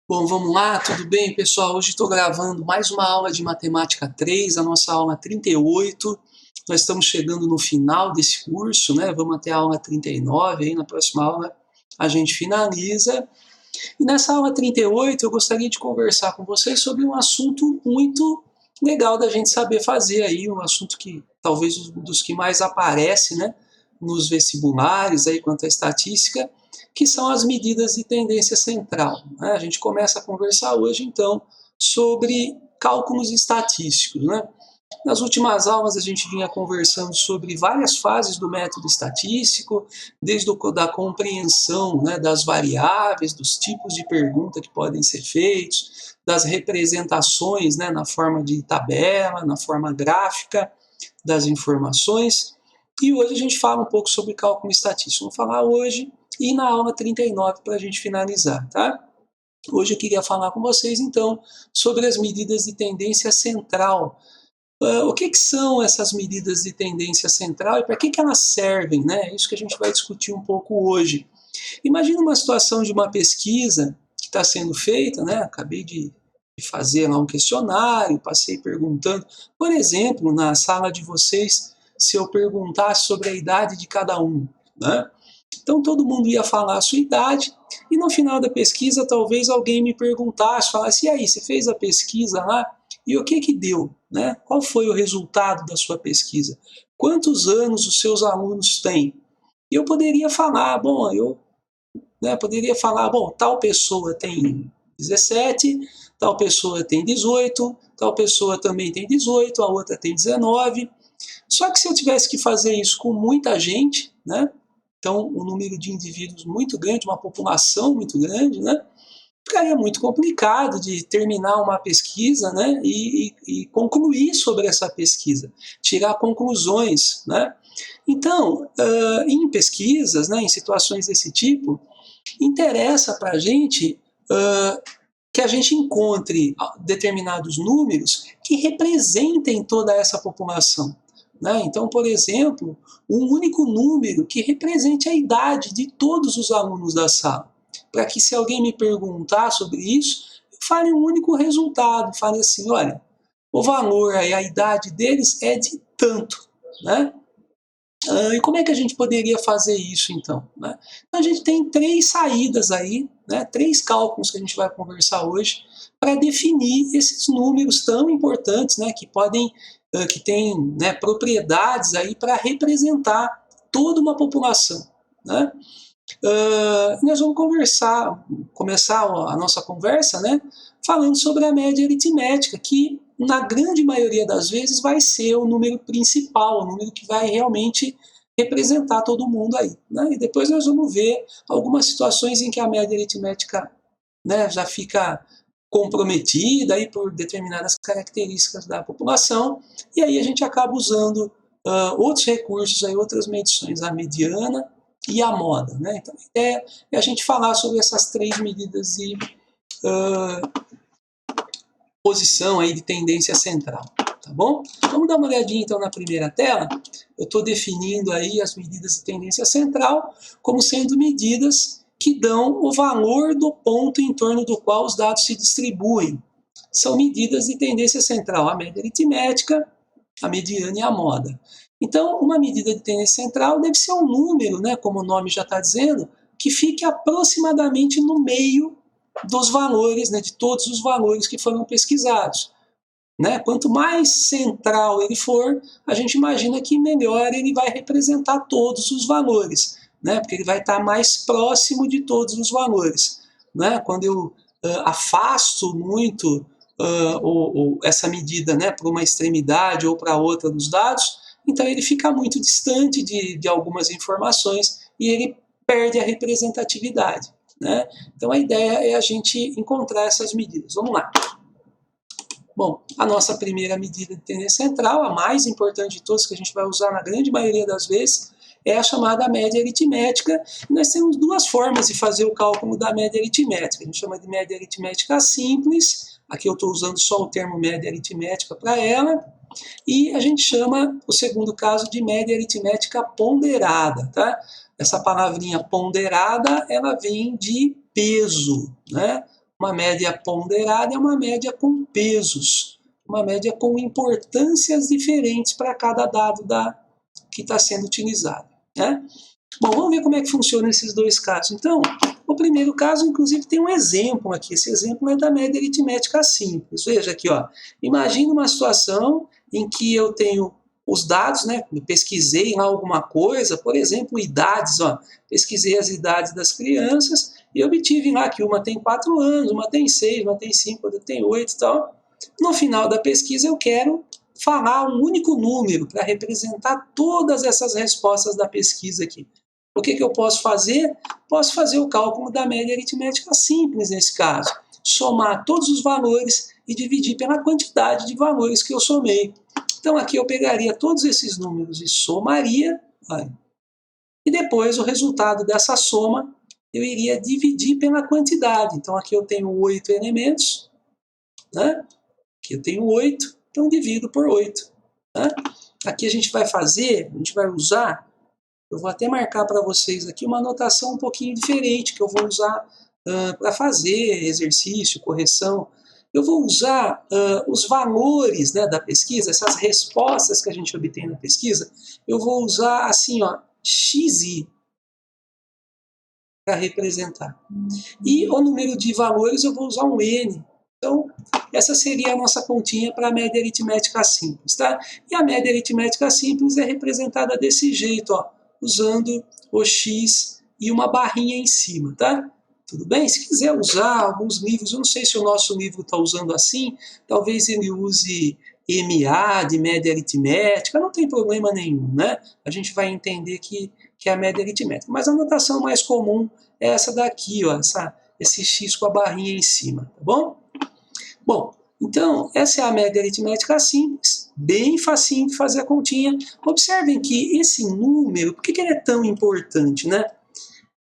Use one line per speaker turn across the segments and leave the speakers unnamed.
Bom, vamos lá, tudo bem, pessoal? Hoje estou gravando mais uma aula de Matemática 3, a nossa aula 38. Nós estamos chegando no final desse curso, né? Vamos até a aula 39, aí na próxima aula a gente finaliza. E nessa aula 38 eu gostaria de conversar com vocês sobre um assunto muito legal da gente saber fazer aí, um assunto que talvez um dos que mais aparece, né, nos vestibulares aí quanto à estatística, que são as medidas de tendência central, né? A gente começa a conversar hoje então sobre cálculos estatísticos, né? Nas últimas aulas a gente vinha conversando sobre várias fases do método estatístico, desde da compreensão, né, das variáveis, dos tipos de pergunta que podem ser feitos, das representações, né, na forma de tabela, na forma gráfica das informações. E hoje a gente fala um pouco sobre cálculo estatístico. Vamos falar hoje e na aula 39 para a gente finalizar, tá? Hoje eu queria falar com vocês, então, sobre as medidas de tendência central. O que são essas medidas de tendência central e para que elas servem, né? É isso que a gente vai discutir um pouco hoje. Imagina uma situação de uma pesquisa que está sendo feita, né? Acabei de fazer lá um questionário, passei perguntando, por exemplo, na sala de vocês, se eu perguntasse sobre a idade de cada um, né? Então todo mundo ia falar a sua idade e no final da pesquisa talvez alguém me perguntasse, falasse, e aí, você fez a pesquisa lá? E o que deu? Né? Qual foi o resultado da sua pesquisa? Quantos anos os seus alunos têm? E eu poderia falar, bom, tal pessoa tem 17, tal pessoa tem 18, tal pessoa também tem 18, a outra tem 19. Só que se eu tivesse que fazer isso com muita gente, né? Então um número de indivíduos muito grande, uma população muito grande, né? Ficaria muito complicado de terminar uma pesquisa, né, e concluir sobre essa pesquisa, tirar conclusões, né? Então, em pesquisas, né, em situações desse tipo, interessa para a gente que a gente encontre determinados números que representem toda essa população. Né? Então, por exemplo, um único número que represente a idade de todos os alunos da sala. Para que, se alguém me perguntar sobre isso, eu fale um único resultado, fale assim, olha, o valor, a idade deles é de tanto. Né? E como é que a gente poderia fazer isso, então? Né? Então, a gente tem três saídas aí, né, três cálculos que a gente vai conversar hoje, para definir esses números tão importantes, né, que podem, que têm, né, propriedades aí para representar toda uma população. Né? Nós vamos começar a nossa conversa, né, falando sobre a média aritmética, que na grande maioria das vezes vai ser o número principal, o número que vai realmente representar todo mundo aí. Né? E depois nós vamos ver algumas situações em que a média aritmética, né, já fica comprometida aí por determinadas características da população, e aí a gente acaba usando outros recursos, aí, outras medições, a mediana e a moda. Né? Então a ideia é a gente falar sobre essas três medidas de posição aí de tendência central, tá bom? Vamos dar uma olhadinha então na primeira tela. Eu estou definindo aí as medidas de tendência central como sendo medidas que dão o valor do ponto em torno do qual os dados se distribuem. São medidas de tendência central, a média aritmética, a mediana e a moda. Então, uma medida de tendência central deve ser um número, né, como o nome já está dizendo, que fique aproximadamente no meio dos valores, né, de todos os valores que foram pesquisados. Né? Quanto mais central ele for, a gente imagina que melhor ele vai representar todos os valores, né? Porque ele vai estar mais próximo de todos os valores. Né? Quando eu afasto muito essa medida, né, para uma extremidade ou para outra dos dados, então ele fica muito distante de algumas informações e ele perde a representatividade. Né? Então a ideia é a gente encontrar essas medidas. Vamos lá. Bom, a nossa primeira medida de tendência central, a mais importante de todas, que a gente vai usar na grande maioria das vezes, é a chamada média aritmética. E nós temos duas formas de fazer o cálculo da média aritmética. A gente chama de média aritmética simples, aqui eu estou usando só o termo média aritmética para ela, e a gente chama o segundo caso de média aritmética ponderada. Tá? Essa palavrinha ponderada, ela vem de peso, né? Uma média ponderada é uma média com pesos, uma média com importâncias diferentes para cada dado que está sendo utilizado, né? Bom, vamos ver como é que funciona esses dois casos. Então, o primeiro caso, inclusive, tem um exemplo aqui. Esse exemplo é da média aritmética simples. Veja aqui, ó. Imagina uma situação em que eu tenho os dados, né? Eu pesquisei lá alguma coisa, por exemplo, idades, ó. Pesquisei as idades das crianças e obtive lá que uma tem 4 anos, uma tem 6, uma tem 5, outra tem 8 e tal. No final da pesquisa, eu quero falar um único número para representar todas essas respostas da pesquisa aqui. O que eu posso fazer? Posso fazer o cálculo da média aritmética simples nesse caso. Somar todos os valores e dividir pela quantidade de valores que eu somei. Então aqui eu pegaria todos esses números e somaria, e depois o resultado dessa soma eu iria dividir pela quantidade. Então aqui eu tenho 8 elementos, né? Aqui eu tenho 8, então divido por 8. Né? Aqui a gente vai usar, eu vou até marcar para vocês aqui uma anotação um pouquinho diferente, que eu vou usar para fazer exercício, correção. Eu vou usar os valores, né, da pesquisa, essas respostas que a gente obtém na pesquisa, eu vou usar assim, ó, xi, para representar. E o número de valores eu vou usar um n. Então, essa seria a nossa continha para a média aritmética simples, tá? E a média aritmética simples é representada desse jeito, ó, usando o x e uma barrinha em cima, tá? Tudo bem? Se quiser usar alguns livros, eu não sei se o nosso livro está usando assim, talvez ele use MA de média aritmética, não tem problema nenhum, né? A gente vai entender que é a média aritmética. Mas a notação mais comum é essa daqui, ó, esse x com a barrinha em cima, tá bom? Bom, então, essa é a média aritmética simples, bem facinho de fazer a continha. Observem que esse número, por que ele é tão importante, né?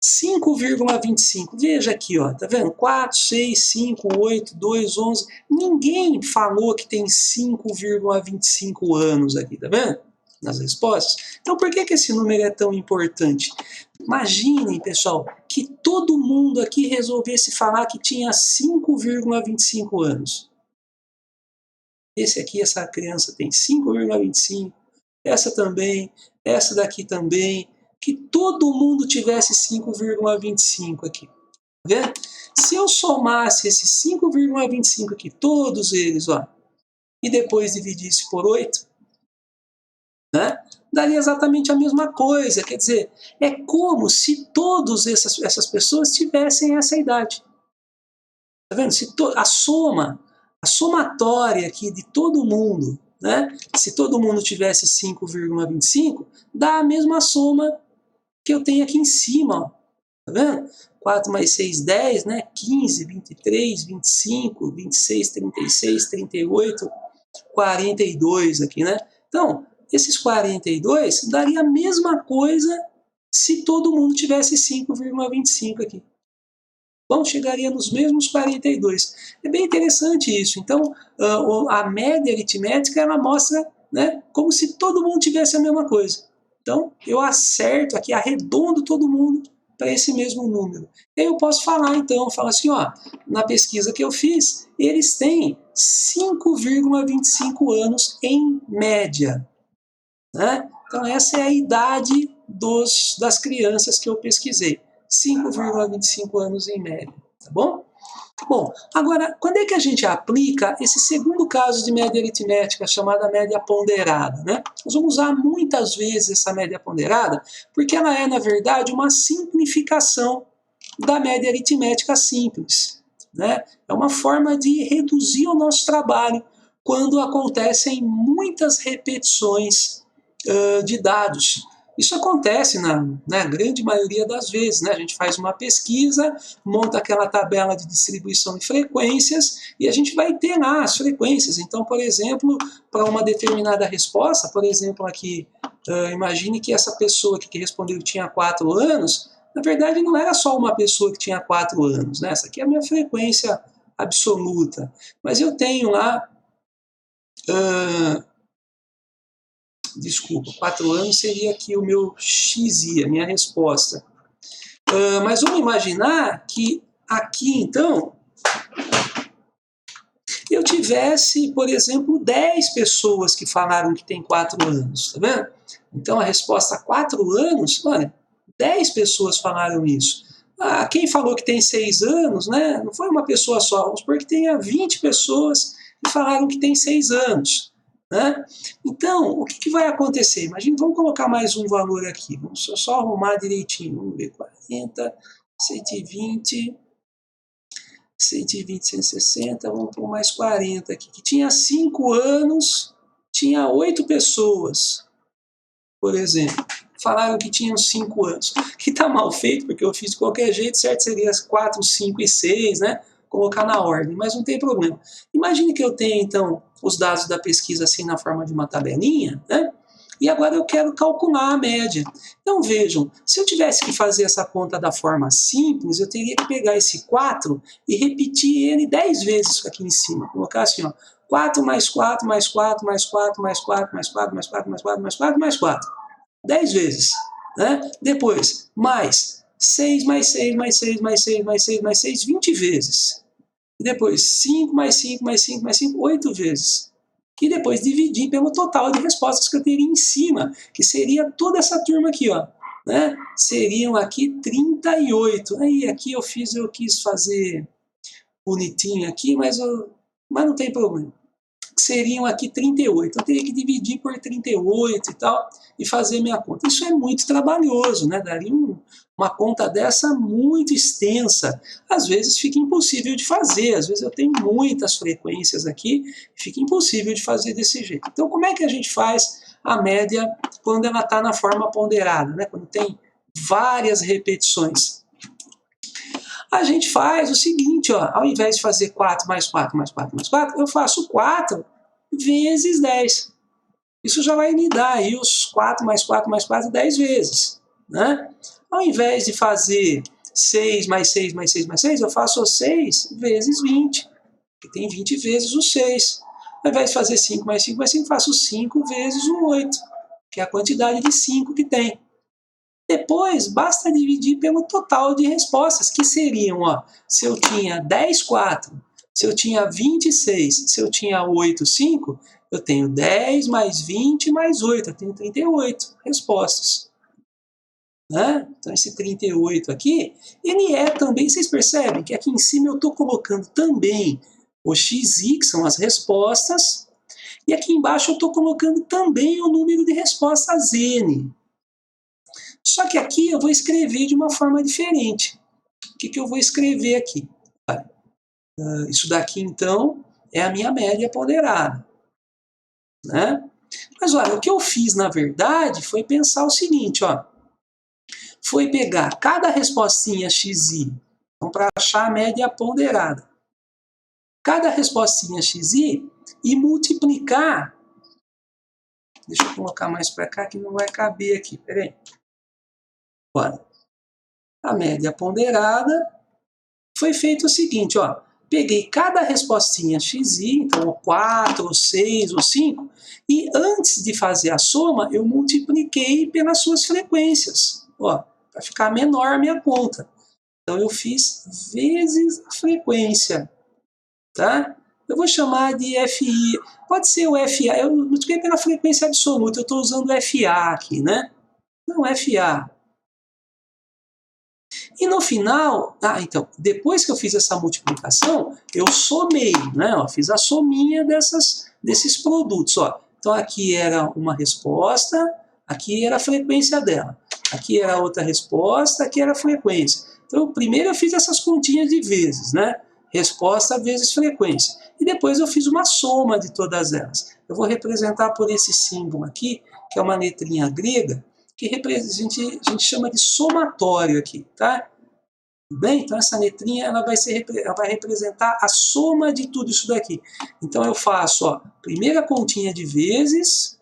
5,25, veja aqui, ó, tá vendo? 4, 6, 5, 8, 2, 11. Ninguém falou que tem 5,25 anos aqui, tá vendo? Nas respostas. Então, por que esse número é tão importante? Imaginem, pessoal, que todo mundo aqui resolvesse falar que tinha 5,25 anos. Esse aqui, essa criança tem 5,25, essa também, essa daqui também, que todo mundo tivesse 5,25 aqui. Tá vendo? Se eu somasse esses 5,25 aqui, todos eles, ó, e depois dividisse por 8, né, daria exatamente a mesma coisa. Quer dizer, é como se todas essas pessoas tivessem essa idade. Tá vendo? A somatória aqui de todo mundo, né, se todo mundo tivesse 5,25, dá a mesma soma que eu tenho aqui em cima, ó. Tá vendo? 4 mais 6, 10, né? 15, 23, 25, 26, 36, 38, 42 aqui, né? Então, esses 42 daria a mesma coisa se todo mundo tivesse 5,25 aqui. Bom, chegaria nos mesmos 42. É bem interessante isso. Então, a média aritmética, ela mostra, né, como se todo mundo tivesse a mesma coisa. Então, eu acerto aqui, arredondo todo mundo para esse mesmo número. E aí eu posso falar, então, falo assim, ó, na pesquisa que eu fiz, eles têm 5,25 anos em média. Né? Então, essa é a idade das crianças que eu pesquisei. 5,25 anos em média, tá bom? Bom, agora, quando é que a gente aplica esse segundo caso de média aritmética, chamada média ponderada, né? Nós vamos usar muitas vezes essa média ponderada, porque ela é, na verdade, uma simplificação da média aritmética simples, né? É uma forma de reduzir o nosso trabalho quando acontecem muitas repetições de dados. Isso acontece na grande maioria das vezes, né? A gente faz uma pesquisa, monta aquela tabela de distribuição de frequências e a gente vai ter lá as frequências. Então, por exemplo, para uma determinada resposta, por exemplo, aqui, imagine que essa pessoa que respondeu tinha 4 anos, na verdade não era só uma pessoa que tinha 4 anos, né? Essa aqui é a minha frequência absoluta. Mas eu tenho lá... desculpa, 4 anos seria aqui o meu XI, a minha resposta. Mas vamos imaginar que aqui, então, eu tivesse, por exemplo, 10 pessoas que falaram que tem 4 anos, tá vendo? Então a resposta 4 anos, olha, 10 pessoas falaram isso. Ah, quem falou que tem 6 anos, né? Não foi uma pessoa só, vamos supor que tenha 20 pessoas que falaram que tem 6 anos. Né? Então, o que vai acontecer? Imagina, vamos colocar mais um valor aqui, vamos só arrumar direitinho, vamos ver, 40, 120, 120, 160, vamos pôr mais 40 aqui, que tinha 5 anos, tinha 8 pessoas, por exemplo, falaram que tinham 5 anos, que está mal feito, porque eu fiz de qualquer jeito, certo seria 4, 5 e 6, né? Colocar na ordem, mas não tem problema. Imagine que eu tenha, então, os dados da pesquisa assim na forma de uma tabelinha, né? E agora eu quero calcular a média. Então vejam, se eu tivesse que fazer essa conta da forma simples, eu teria que pegar esse 4 e repetir ele 10 vezes aqui em cima. Colocar assim, ó, 4 mais 4 mais 4 mais 4 mais 4 mais 4 mais 4 mais 4 mais 4 mais 4. 10 vezes. Né? Depois, mais 6 mais 6 mais 6 mais 6 mais 6 mais 6, 20 vezes. E depois 5 mais 5 mais 5 mais 5, 8 vezes. E depois dividir pelo total de respostas que eu teria em cima, que seria toda essa turma aqui, ó. Né? Seriam aqui 38. Aí aqui eu quis fazer bonitinho aqui, mas não tem problema. Seriam aqui 38. Eu teria que dividir por 38 e tal, e fazer minha conta. Isso é muito trabalhoso, né? Daria uma conta dessa muito extensa. Às vezes fica impossível de fazer, às vezes eu tenho muitas frequências aqui, fica impossível de fazer desse jeito. Então, como é que a gente faz a média quando ela está na forma ponderada, né? Quando tem várias repetições? A gente faz o seguinte, ó, ao invés de fazer 4 mais 4 mais 4 mais 4, eu faço 4 vezes 10. Isso já vai me dar aí os 4 mais 4 mais 4, 10 vezes. Né? Ao invés de fazer 6 mais 6 mais 6 mais 6, eu faço 6 vezes 20, que tem 20 vezes o 6. Ao invés de fazer 5 mais 5 mais 5, eu faço 5 vezes o 8, que é a quantidade de 5 que tem. Depois, basta dividir pelo total de respostas, que seriam, ó, se eu tinha 10, 4, se eu tinha 26, se eu tinha 8, 5, eu tenho 10 mais 20 mais 8, eu tenho 38 respostas. Né? Então, esse 38 aqui, ele é também, vocês percebem que aqui em cima eu estou colocando também o XI, que são as respostas, e aqui embaixo eu estou colocando também o número de respostas N. Só que aqui eu vou escrever de uma forma diferente. O que eu vou escrever aqui? Isso daqui, então, é a minha média ponderada. Né? Mas, olha, o que eu fiz, na verdade, foi pensar o seguinte, ó. Foi pegar cada respostinha XI, então, para achar a média ponderada. Cada respostinha XI e multiplicar. Deixa eu colocar mais para cá que não vai caber aqui. Peraí. Olha, a média ponderada foi feito o seguinte, ó. Peguei cada respostinha XI, então 4, 6 ou 5, e antes de fazer a soma, eu multipliquei pelas suas frequências, ó, para ficar menor a minha conta. Então eu fiz vezes a frequência, tá? Eu vou chamar de FI, pode ser o FA, eu multipliquei pela frequência absoluta, eu estou usando FA aqui, né? Não, FA. E no final, então, depois que eu fiz essa multiplicação, eu somei, né? Ó, fiz a sominha desses produtos. Ó. Então aqui era uma resposta, aqui era a frequência dela. Aqui era outra resposta, aqui era a frequência. Então primeiro eu fiz essas continhas de vezes, né? Resposta vezes frequência. E depois eu fiz uma soma de todas elas. Eu vou representar por esse símbolo aqui, que é uma letrinha grega, que a gente chama de somatório aqui, tá? Bem, então essa letrinha ela vai representar a soma de tudo isso daqui. Então eu faço, ó, primeira continha de vezes,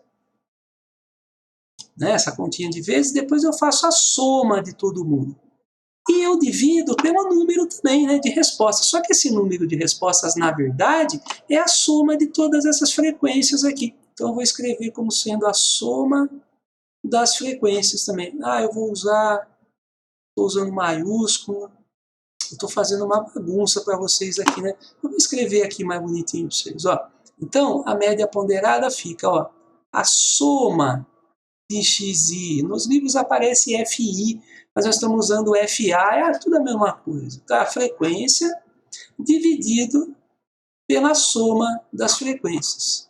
né, essa continha de vezes, depois eu faço a soma de todo mundo. E eu divido pelo número também, né, de respostas. Só que esse número de respostas, na verdade, é a soma de todas essas frequências aqui. Então eu vou escrever como sendo a soma das frequências também. Eu vou usar, estou usando maiúsculo, Eu estou fazendo uma bagunça para vocês aqui, né? Eu vou escrever aqui mais bonitinho para vocês, ó. Então, a média ponderada fica, ó, a soma de xi. Nos livros aparece fi, mas nós estamos usando fa, é tudo a mesma coisa, tá? A frequência dividido pela soma das frequências.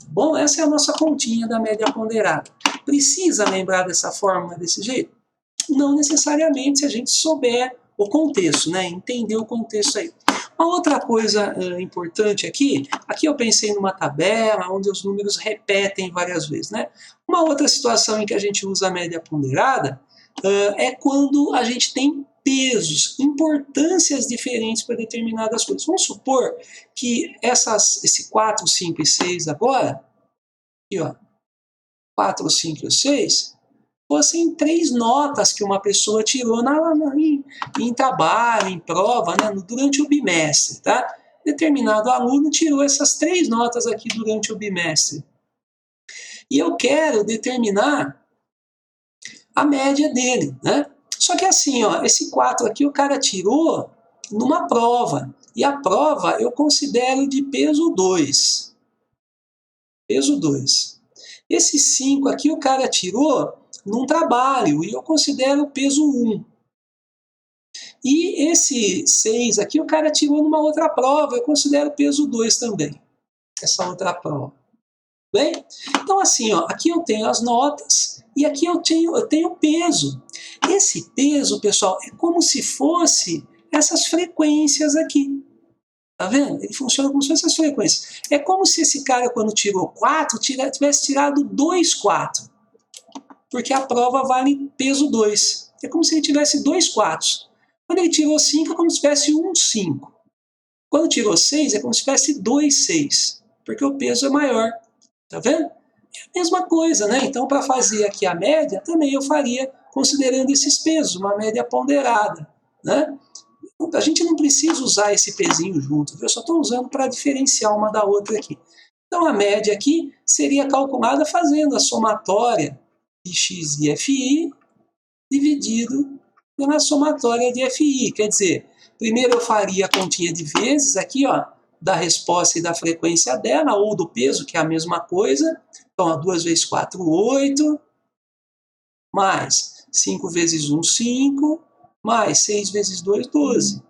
Bom, essa é a nossa continha da média ponderada. Precisa lembrar dessa fórmula desse jeito? Não necessariamente, se a gente souber o contexto, né? Entender o contexto aí. Uma outra coisa importante aqui eu pensei numa tabela onde os números repetem várias vezes, né? Uma outra situação em que a gente usa a média ponderada é quando a gente tem pesos, importâncias diferentes para determinadas coisas. Vamos supor que esse 4, 5 e 6 agora, aqui ó, 4, 5 e 6, fossem 3 notas que uma pessoa tirou em trabalho, em prova, né, durante o bimestre, tá? Determinado aluno tirou essas 3 notas aqui durante o bimestre. E eu quero determinar a média dele, né? Só que assim, ó, esse 4 aqui o cara tirou numa prova. E a prova eu considero de peso 2. Peso 2. Esse 5 aqui o cara tirou num trabalho e eu considero peso 1. E esse 6 aqui o cara tirou numa outra prova, eu considero peso 2 também. Essa outra prova. Bem? Então assim, ó, aqui eu tenho as notas e aqui eu tenho peso. Esse peso, pessoal, é como se fosse essas frequências aqui. Tá vendo? Ele funciona como se fosse essas frequências. É como se esse cara, quando tirou 4, tivesse tirado 2 4. Porque a prova vale peso 2. É como se ele tivesse 2 4. Quando ele tirou 5, é como se tivesse 1 5. Quando tirou 6, é como se tivesse 2 6. Porque o peso é maior. Tá vendo? É a mesma coisa, né? Então, para fazer aqui a média, também eu faria considerando esses pesos, uma média ponderada, né? A gente não precisa usar esse pezinho junto, eu só estou usando para diferenciar uma da outra aqui. Então, a média aqui seria calculada fazendo a somatória de x e fi dividido pela somatória de fi. Quer dizer, primeiro eu faria a continha de vezes aqui, ó, da resposta e da frequência dela, ou do peso, que é a mesma coisa. Então, 2 vezes 4, 8, mais 5 vezes 1, 5, mais 6 vezes 2, 12.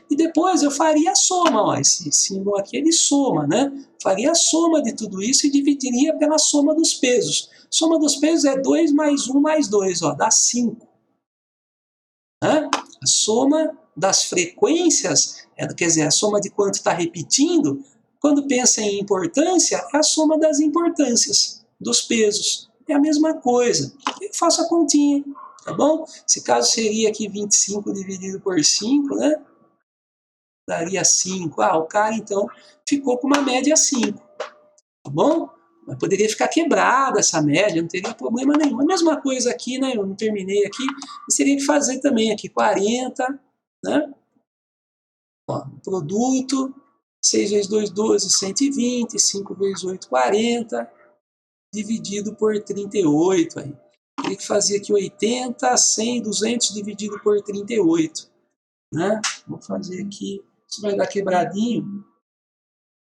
E depois eu faria a soma, ó, esse símbolo aqui ele soma, né? Faria a soma de tudo isso e dividiria pela soma dos pesos. Soma dos pesos é 2 mais 1 mais 2, ó, dá 5. Né? A soma das frequências, quer dizer, a soma de quanto está repetindo, quando pensa em importância, é a soma das importâncias, dos pesos. É a mesma coisa. Eu faço a continha, tá bom? Esse caso seria aqui 25 dividido por 5, né? Daria 5. Ah, o cara, então, ficou com uma média 5, tá bom? Mas poderia ficar quebrada essa média, não teria problema nenhum. A mesma coisa aqui, né? Eu não terminei aqui, mas teria que fazer também aqui 40, né? Ó, produto, 6 vezes 2, 12, 120, 5 vezes 8, 40, dividido por 38. Aí. Teria que fazer aqui 80, 100, 200 dividido por 38. Né? Vou fazer aqui, isso vai dar quebradinho,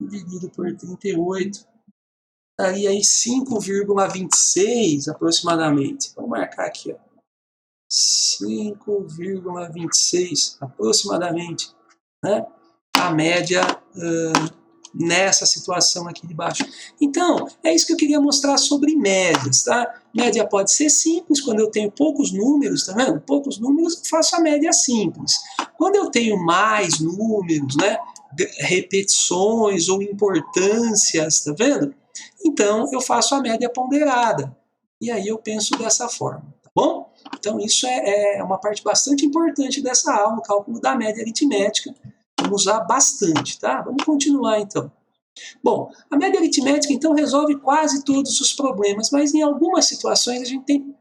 dividido por 38. Daria aí 5,26 aproximadamente. Vamos marcar aqui, ó. 5,26 aproximadamente, né? A média nessa situação aqui de baixo. Então, é isso que eu queria mostrar sobre médias, tá? Média pode ser simples, quando eu tenho poucos números, tá vendo? Poucos números, eu faço a média simples. Quando eu tenho mais números, né? Repetições ou importâncias, tá vendo? Então, eu faço a média ponderada. E aí eu penso dessa forma, tá bom? Então, isso é uma parte bastante importante dessa aula, o cálculo da média aritmética. Vamos usar bastante, tá? Vamos continuar, então. Bom, a média aritmética, então, resolve quase todos os problemas, mas em algumas situações a gente tem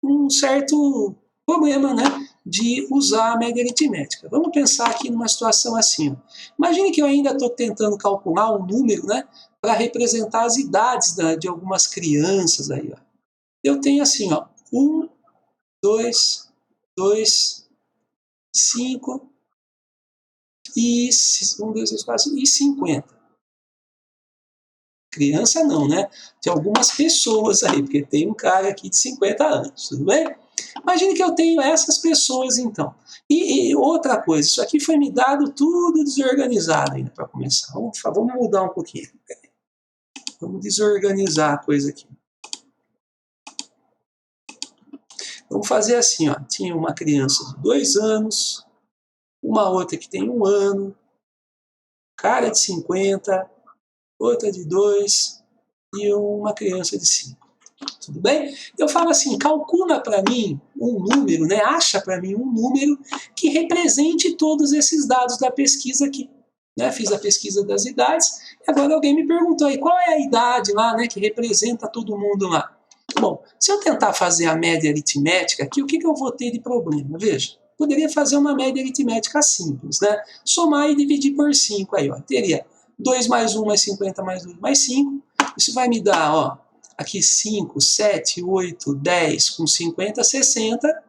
um certo problema, né, de usar a média aritmética. Vamos pensar aqui numa situação assim. Ó. Imagine que eu ainda estou tentando calcular um número, né, para representar as idades de algumas crianças aí. Ó. Eu tenho assim, ó, 1, 2, 5, e 1, 2, 3, 4, e 50. Criança não, né? Tem algumas pessoas aí, porque tem um cara aqui de 50 anos, tudo bem? Imagine que eu tenho essas pessoas, então. E outra coisa, isso aqui foi me dado tudo desorganizado ainda para começar. Vamos mudar um pouquinho. Vamos desorganizar a coisa aqui. Vamos fazer assim, ó. Tinha uma criança de 2 anos, uma outra que tem 1 ano, cara de 50, outra de 2 e uma criança de 5. Tudo bem? Eu falo assim, calcula para mim um número, né? Acha para mim um número que represente todos esses dados da pesquisa aqui. Né? Fiz a pesquisa das idades, e agora alguém me perguntou aí, qual é a idade lá, né, que representa todo mundo lá? Bom, se eu tentar fazer a média aritmética aqui, o que eu vou ter de problema? Veja, poderia fazer uma média aritmética simples, né? Somar e dividir por 5 aí, ó. Teria 2 mais 1 mais 50 mais 2 mais 5. Isso vai me dar, ó, aqui 5, 7, 8, 10 com 50, 60.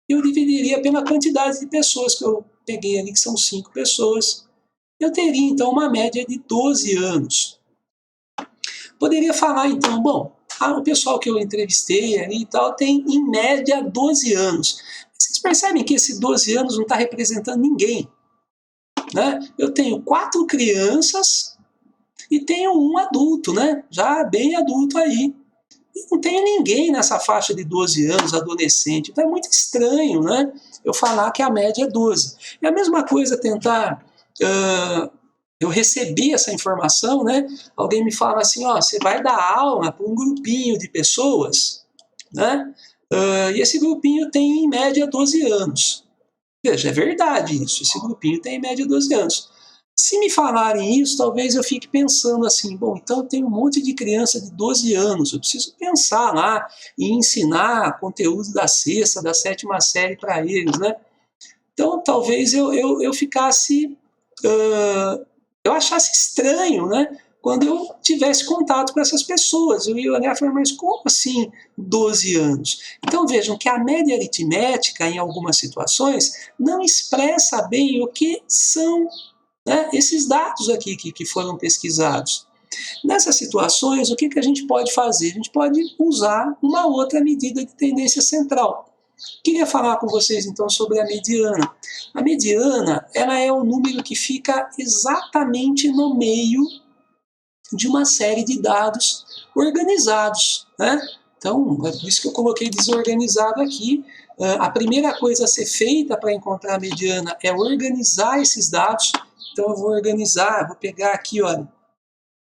Eu dividiria pela quantidade de pessoas que eu peguei ali, que são 5 pessoas. Eu teria, então, uma média de 12 anos. Poderia falar, então, bom, o pessoal que eu entrevistei ali e tal tem, em média, 12 anos. Vocês percebem que esse 12 anos não está representando ninguém. Né? Eu tenho 4 crianças e tenho um adulto, né? Já bem adulto aí. E não tenho ninguém nessa faixa de 12 anos, adolescente. Então é muito estranho, né? Eu falar que a média é 12. É a mesma coisa tentar... eu recebi essa informação, né? Alguém me fala assim, ó, você vai dar aula para um grupinho de pessoas, né? E esse grupinho tem em média 12 anos. Veja, é verdade isso, esse grupinho tem em média 12 anos. Se me falarem isso, talvez eu fique pensando assim, bom, então tem um monte de criança de 12 anos, eu preciso pensar lá e ensinar conteúdo da sexta, da 7ª série para eles, né? Então talvez eu ficasse... eu achasse estranho, né? Quando eu tivesse contato com essas pessoas. Eu ia olhar e falar, mas como assim 12 anos? Então vejam que a média aritmética, em algumas situações, não expressa bem o que são, né, esses dados aqui que foram pesquisados. Nessas situações, o que a gente pode fazer? A gente pode usar uma outra medida de tendência central. Queria falar com vocês então sobre a mediana. A mediana, ela é o número que fica exatamente no meio de uma série de dados organizados, né? Então, é por isso que eu coloquei desorganizado aqui. A primeira coisa a ser feita para encontrar a mediana é organizar esses dados. Então, eu vou organizar, vou pegar aqui, olha,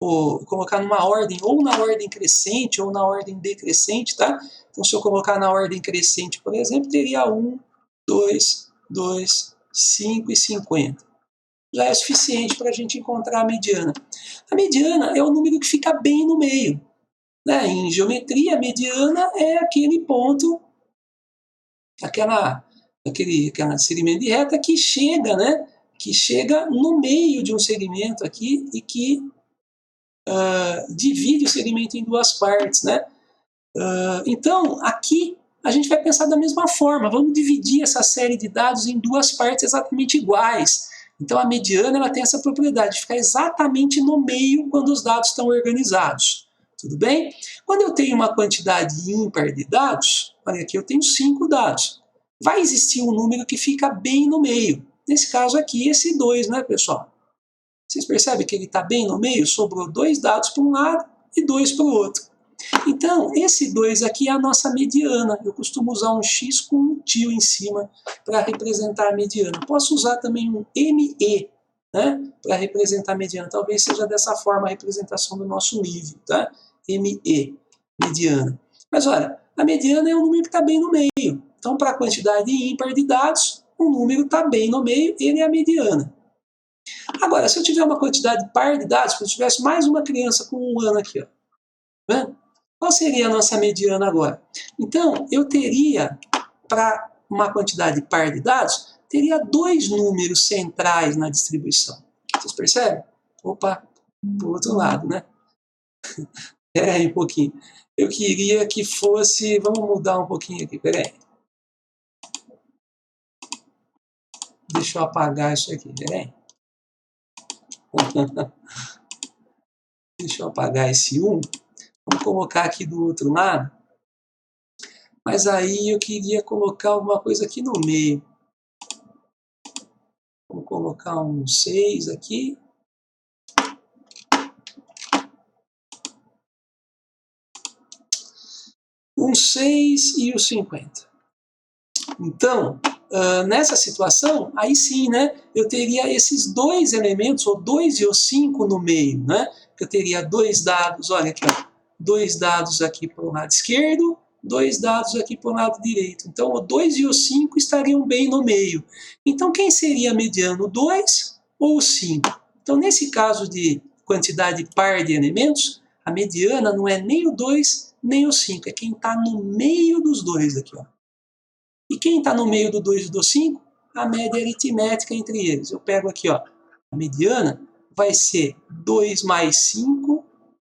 vou colocar numa ordem, ou na ordem crescente, ou na ordem decrescente, tá? Então, se eu colocar na ordem crescente, por exemplo, teria 1, 2, 2, 5 e 50. Já é suficiente para a gente encontrar a mediana. A mediana é o número que fica bem no meio. Né? Em geometria, a mediana é aquele ponto, aquela segmento de reta que chega, né? Que chega no meio de um segmento aqui e que divide o segmento em 2 partes, né? Então, aqui a gente vai pensar da mesma forma. Vamos dividir essa série de dados em 2 partes exatamente iguais. Então, a mediana ela tem essa propriedade de ficar exatamente no meio quando os dados estão organizados. Tudo bem? Quando eu tenho uma quantidade ímpar de dados, olha aqui, eu tenho 5 dados. Vai existir um número que fica bem no meio. Nesse caso aqui, esse 2, né, pessoal? Vocês percebem que ele está bem no meio? Sobrou 2 dados para um lado e 2 para o outro. Então, esse 2 aqui é a nossa mediana. Eu costumo usar um X com um tio em cima para representar a mediana. Posso usar também um ME, né, para representar a mediana. Talvez seja dessa forma a representação do nosso nível, tá? ME, mediana. Mas olha, a mediana é um número que está bem no meio. Então, para a quantidade ímpar de dados, o número está bem no meio, ele é a mediana. Agora, se eu tiver uma quantidade par de dados, se eu tivesse mais uma criança com 1 ano aqui, ó, né? Qual seria a nossa mediana agora? Então, eu teria, para uma quantidade par de dados, teria 2 números centrais na distribuição. Vocês percebem? Opa, para o outro lado, né? Espera aí um pouquinho. Eu queria que fosse... Vamos mudar um pouquinho aqui, espera aí. Deixa eu apagar isso aqui, peraí. Deixa eu apagar esse 1. Vamos colocar aqui do outro lado. Mas aí eu queria colocar alguma coisa aqui no meio. Vou colocar um 6 aqui. Um 6 e o 50. Então, nessa situação, aí sim, né, eu teria esses dois elementos, o 2 e o 5 no meio, né? Eu teria dois dados, olha aqui, ó, dois dados aqui para o lado esquerdo, dois dados aqui para o lado direito. Então, o 2 e o 5 estariam bem no meio. Então, quem seria mediano, o 2 ou o 5? Então, nesse caso de quantidade par de elementos, a mediana não é nem o 2 nem o 5, é quem está no meio dos dois aqui, ó. E quem está no meio do 2 e do 5? A média aritmética entre eles. Eu pego aqui, ó, a mediana vai ser 2 mais 5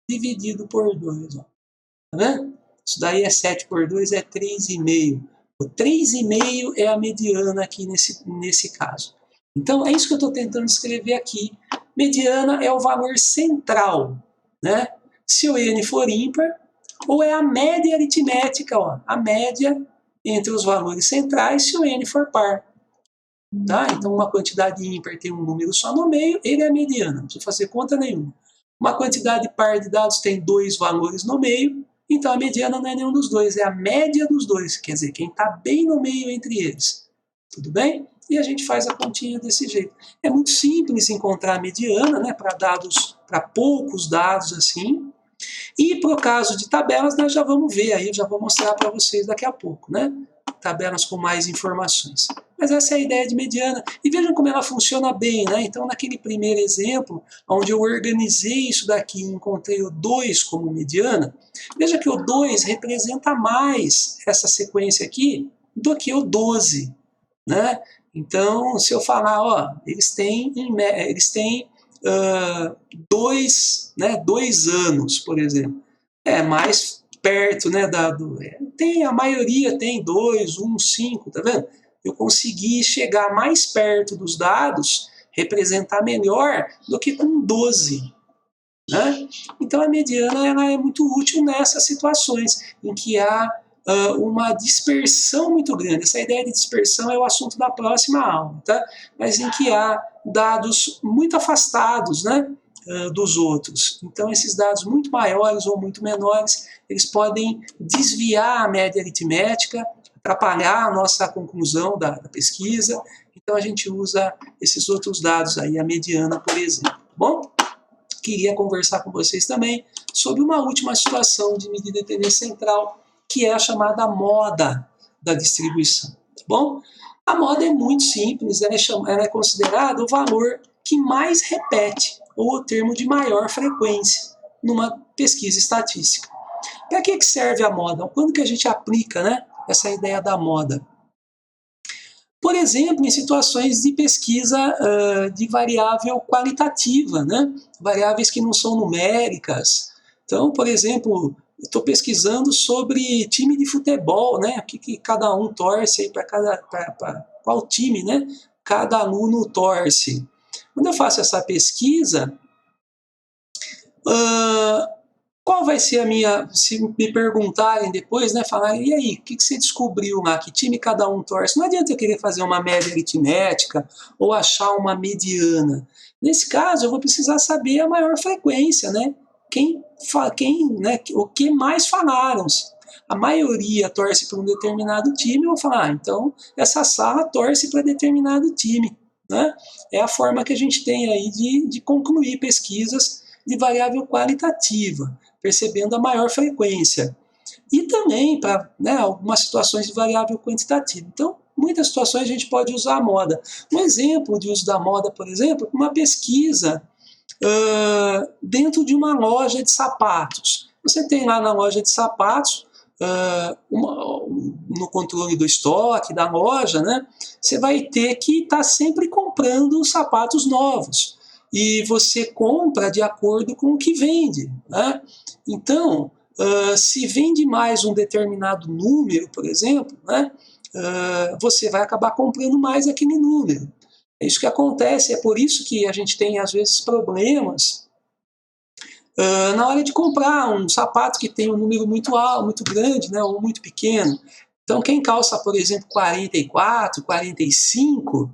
dividido por 2. Ó. Tá vendo? Isso daí é 7 por 2, é 3,5. O 3,5 é a mediana aqui nesse caso. Então, é isso que eu estou tentando escrever aqui. Mediana é o valor central, né? Se o n for ímpar, ou é a média aritmética, ó, a média entre os valores centrais, se o n for par. Tá? Então, uma quantidade ímpar tem um número só no meio, ele é a mediana, não precisa fazer conta nenhuma. Uma quantidade par de dados tem dois valores no meio, então a mediana não é nenhum dos dois, é a média dos dois, quer dizer, quem está bem no meio entre eles. Tudo bem? E a gente faz a continha desse jeito. É muito simples encontrar a mediana, né, para poucos dados assim. E para o caso de tabelas, nós já vamos ver, aí eu já vou mostrar para vocês daqui a pouco, né? Tabelas com mais informações. Mas essa é a ideia de mediana. E vejam como ela funciona bem, né? Então, naquele primeiro exemplo, onde eu organizei isso daqui e encontrei o 2 como mediana, veja que o 2 representa mais essa sequência aqui do que o 12, né? Então, se eu falar, ó, eles têm dois anos, por exemplo. É mais perto, né? A maioria tem 2, 1, 5, tá vendo? Eu consegui chegar mais perto dos dados, representar melhor do que com 12. Né? Então a mediana ela é muito útil nessas situações em que há uma dispersão muito grande. Essa ideia de dispersão é o assunto da próxima aula, tá? Mas em que há dados muito afastados, né, dos outros. Então esses dados muito maiores ou muito menores, eles podem desviar a média aritmética, atrapalhar a nossa conclusão da pesquisa. Então a gente usa esses outros dados aí, a mediana, por exemplo. Tá bom? Queria conversar com vocês também sobre uma última situação de medida de tendência central, que é a chamada moda da distribuição. Tá bom? A moda é muito simples, ela é considerada o valor que mais repete, ou o termo de maior frequência, numa pesquisa estatística. Para que serve a moda? Quando que a gente aplica, né, essa ideia da moda? Por exemplo, em situações de pesquisa de variável qualitativa, né? Variáveis que não são numéricas. Então, por exemplo, estou pesquisando sobre time de futebol, né? O que cada um torce para qual time, né? Cada aluno torce. Quando eu faço essa pesquisa, qual vai ser a minha, se me perguntarem depois, né, falarem, e aí, o que você descobriu lá, que time cada um torce? Não adianta eu querer fazer uma média aritmética ou achar uma mediana. Nesse caso, eu vou precisar saber a maior frequência, né? Né, o que mais falaram. A maioria torce para um determinado time, eu vou falar, então essa sala torce para determinado time. Né? É a forma que a gente tem aí de concluir pesquisas de variável qualitativa, percebendo a maior frequência. E também para, né, algumas situações de variável quantitativa. Então, muitas situações a gente pode usar a moda. Um exemplo de uso da moda, por exemplo, uma pesquisa dentro de uma loja de sapatos. Você tem lá na loja de sapatos, no controle do estoque da loja, né, você vai ter que estar sempre comprando sapatos novos. E você compra de acordo com o que vende. Né? Então, se vende mais um determinado número, por exemplo, né, você vai acabar comprando mais aquele número. É isso que acontece, é por isso que a gente tem, às vezes, problemas na hora de comprar um sapato que tem um número muito alto, muito grande, né, ou muito pequeno. Então, quem calça, por exemplo, 44, 45,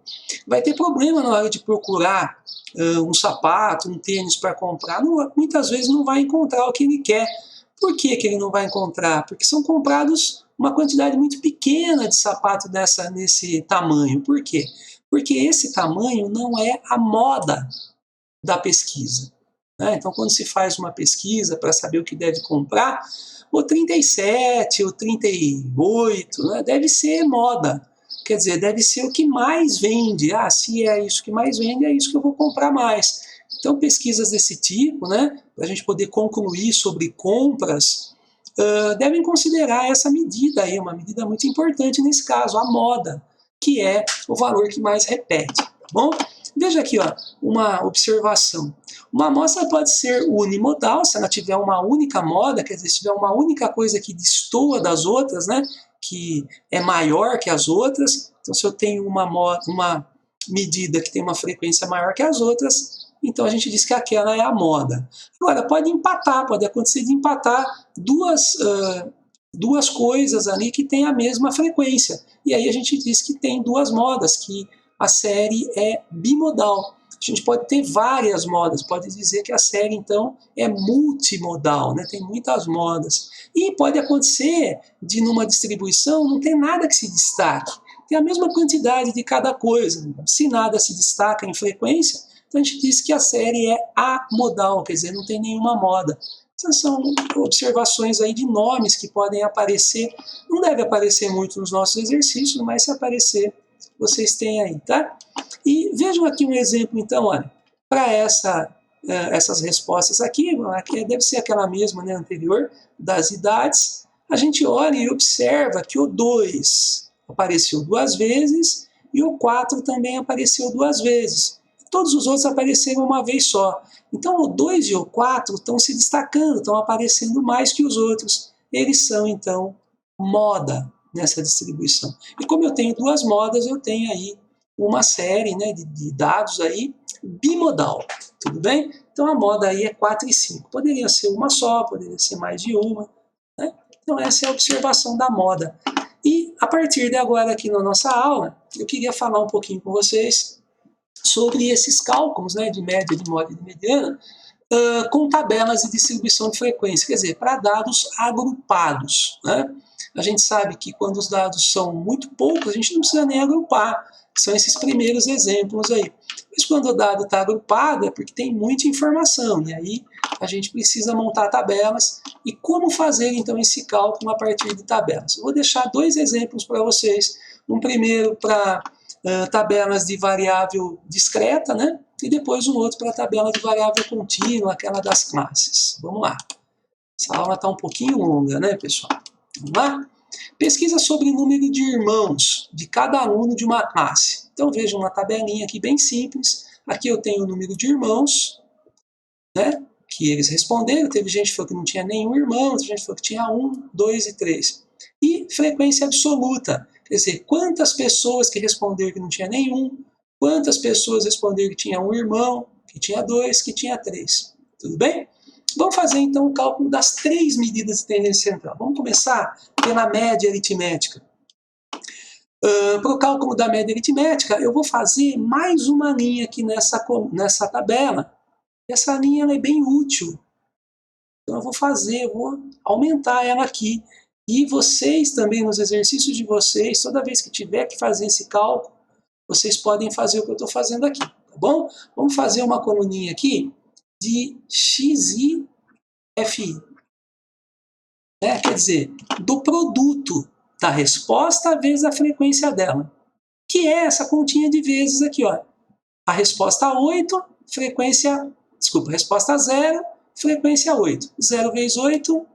vai ter problema na hora de procurar um sapato, um tênis para comprar. Não, muitas vezes não vai encontrar o que ele quer. Por que ele não vai encontrar? Porque são comprados uma quantidade muito pequena de sapato nesse tamanho. Por quê? Porque esse tamanho não é a moda da pesquisa. Né? Então, quando se faz uma pesquisa para saber o que deve comprar, o 37, o 38, né, deve ser moda. Quer dizer, deve ser o que mais vende. Ah, se é isso que mais vende, é isso que eu vou comprar mais. Então, pesquisas desse tipo, né, para a gente poder concluir sobre compras, devem considerar essa medida aí, uma medida muito importante nesse caso, a moda, que é o valor que mais repete. Tá bom? Veja aqui, ó, uma observação. Uma amostra pode ser unimodal, se ela tiver uma única moda, quer dizer, se tiver uma única coisa que destoa das outras, né, que é maior que as outras. Então, se eu tenho uma medida que tem uma frequência maior que as outras, então a gente diz que aquela é a moda. Agora, pode empatar, pode acontecer de empatar duas coisas ali que têm a mesma frequência. E aí a gente diz que tem duas modas, que a série é bimodal. A gente pode ter várias modas, pode dizer que a série, então, é multimodal, né? Tem muitas modas. E pode acontecer de, numa distribuição, não tem nada que se destaque. Tem a mesma quantidade de cada coisa. Se nada se destaca em frequência, então a gente diz que a série é amodal, quer dizer, não tem nenhuma moda. Essas são observações aí de nomes que podem aparecer. Não deve aparecer muito nos nossos exercícios, mas se aparecer, vocês têm aí, tá? E vejam aqui um exemplo, então, olha, para essas respostas aqui deve ser aquela mesma, né, anterior, das idades. A gente olha e observa que o 2 apareceu duas vezes e o 4 também apareceu duas vezes. Todos os outros apareceram uma vez só. Então, o 2 e o 4 estão se destacando, estão aparecendo mais que os outros. Eles são, então, moda nessa distribuição. E como eu tenho duas modas, eu tenho aí uma série, né, de dados aí bimodal, tudo bem? Então a moda aí é 4 e 5. Poderia ser uma só, poderia ser mais de uma, né? Então essa é a observação da moda. E a partir de agora aqui na nossa aula, eu queria falar um pouquinho com vocês sobre esses cálculos, né, de média, de moda e de mediana, com tabelas de distribuição de frequência, quer dizer, para dados agrupados, né? A gente sabe que quando os dados são muito poucos, a gente não precisa nem agrupar, são esses primeiros exemplos aí. Mas quando o dado está agrupado, é porque tem muita informação, e aí a gente precisa montar tabelas. E como fazer, então, esse cálculo a partir de tabelas? Eu vou deixar dois exemplos para vocês. Um primeiro para tabelas de variável discreta, né? E depois um outro para tabela de variável contínua, aquela das classes. Vamos lá. Essa aula está um pouquinho longa, né, pessoal? Vamos lá? Pesquisa sobre o número de irmãos de cada aluno de uma classe. Então vejam uma tabelinha aqui bem simples. Aqui eu tenho o número de irmãos, né, que eles responderam. Teve gente que falou que não tinha nenhum irmão, teve gente que falou que tinha 1, 2 e 3. E frequência absoluta, quer dizer, quantas pessoas que responderam que não tinha nenhum, quantas pessoas responderam que tinha um irmão, que tinha 2, que tinha 3. Tudo bem? Vamos fazer então o cálculo das 3 medidas de tendência central. Vamos começar pela média aritmética. Para o cálculo da média aritmética, eu vou fazer mais uma linha aqui nessa tabela. Essa linha ela é bem útil. Então eu vou aumentar ela aqui. E vocês também, nos exercícios de vocês, toda vez que tiver que fazer esse cálculo, vocês podem fazer o que eu estou fazendo aqui, tá bom? Vamos fazer uma coluninha aqui de xi, fi. Né? Quer dizer, do produto da resposta vezes a frequência dela. Que é essa continha de vezes aqui, ó. A resposta 8, resposta 0, frequência 8. 0 vezes 8,